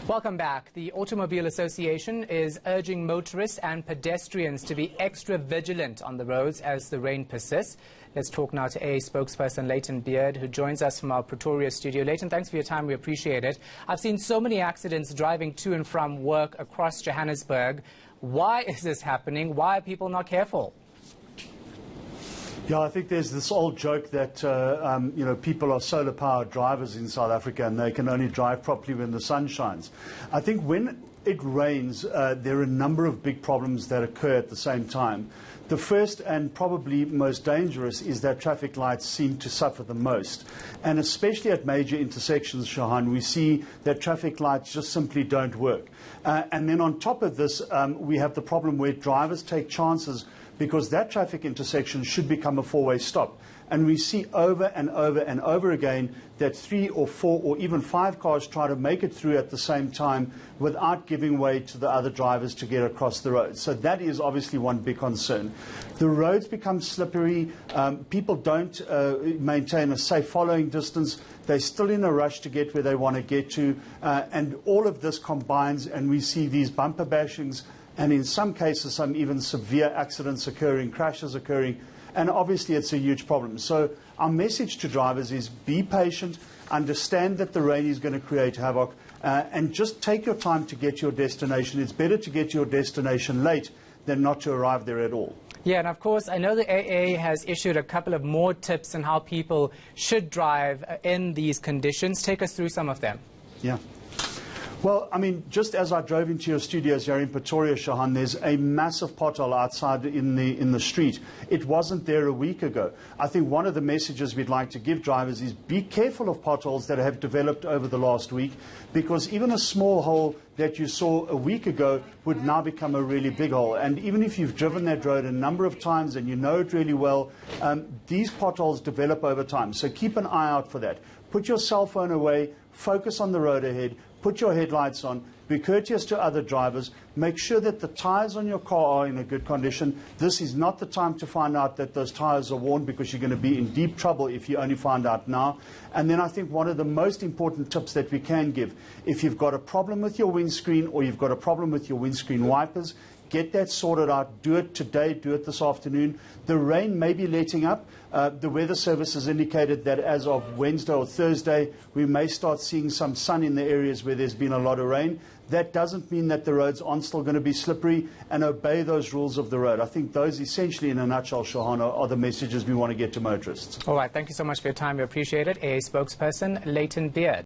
Welcome back. The Automobile Association is urging motorists and pedestrians to be extra vigilant on the roads as the rain persists. Let's talk now to AA spokesperson Layton Beard, who joins us from our Pretoria studio. Layton, thanks for your time. We appreciate it. I've seen so many accidents driving to and from work across Johannesburg. Why is this happening? Why are people not careful? Yeah, I think there's this old joke that, people are solar-powered drivers in South Africa and they can only drive properly when the sun shines. I think when it rains, there are a number of big problems that occur at the same time. The first and probably most dangerous is that traffic lights seem to suffer the most. And especially at major intersections, Shahan, we see that traffic lights just simply don't work. And then on top of this, we have the problem where drivers take chances because that traffic intersection should become a four-way stop. And we see over and over and over again that 3 or 4 or even 5 cars try to make it through at the same time without giving way to the other drivers to get across the road. So that is obviously one big concern. The roads become slippery. People don't maintain a safe following distance. They're still in a rush to get where they want to get to. And all of this combines, and we see these bumper bashings, and in some cases, some even severe accidents occurring, crashes occurring, and obviously it's a huge problem. So our message to drivers is be patient, understand that the rain is going to create havoc, and just take your time to get to your destination. It's better to get to your destination late than not to arrive there at all. Yeah, and of course, I know the AA has issued a couple of more tips on how people should drive in these conditions. Take us through some of them. Yeah. Well, I mean, just as I drove into your studios here in Pretoria, Shahan, there's a massive pothole outside in the street. It wasn't there a week ago. I think one of the messages we'd like to give drivers is be careful of potholes that have developed over the last week, because even a small hole that you saw a week ago would now become a really big hole. And even if you've driven that road a number of times and you know it really well, these potholes develop over time. So keep an eye out for that. Put your cell phone away, focus on the road ahead, put your headlights on, be courteous to other drivers, make sure that the tires on your car are in a good condition. This is not the time to find out that those tires are worn, because you're going to be in deep trouble if you only find out now. And then I think one of the most important tips that we can give, if you've got a problem with your windscreen or you've got a problem with your windscreen wipers, get that sorted out. Do it today, do it this afternoon. The rain may be letting up. The weather service has indicated that as of Wednesday or Thursday, we may start seeing some sun in the areas where there's been a lot of rain. That doesn't mean that the roads aren't still going to be slippery, and obey those rules of the road. I think those essentially, in a nutshell, Shahan, are the messages we want to get to motorists. All right, thank you so much for your time. We appreciate it. AA spokesperson Layton Beard.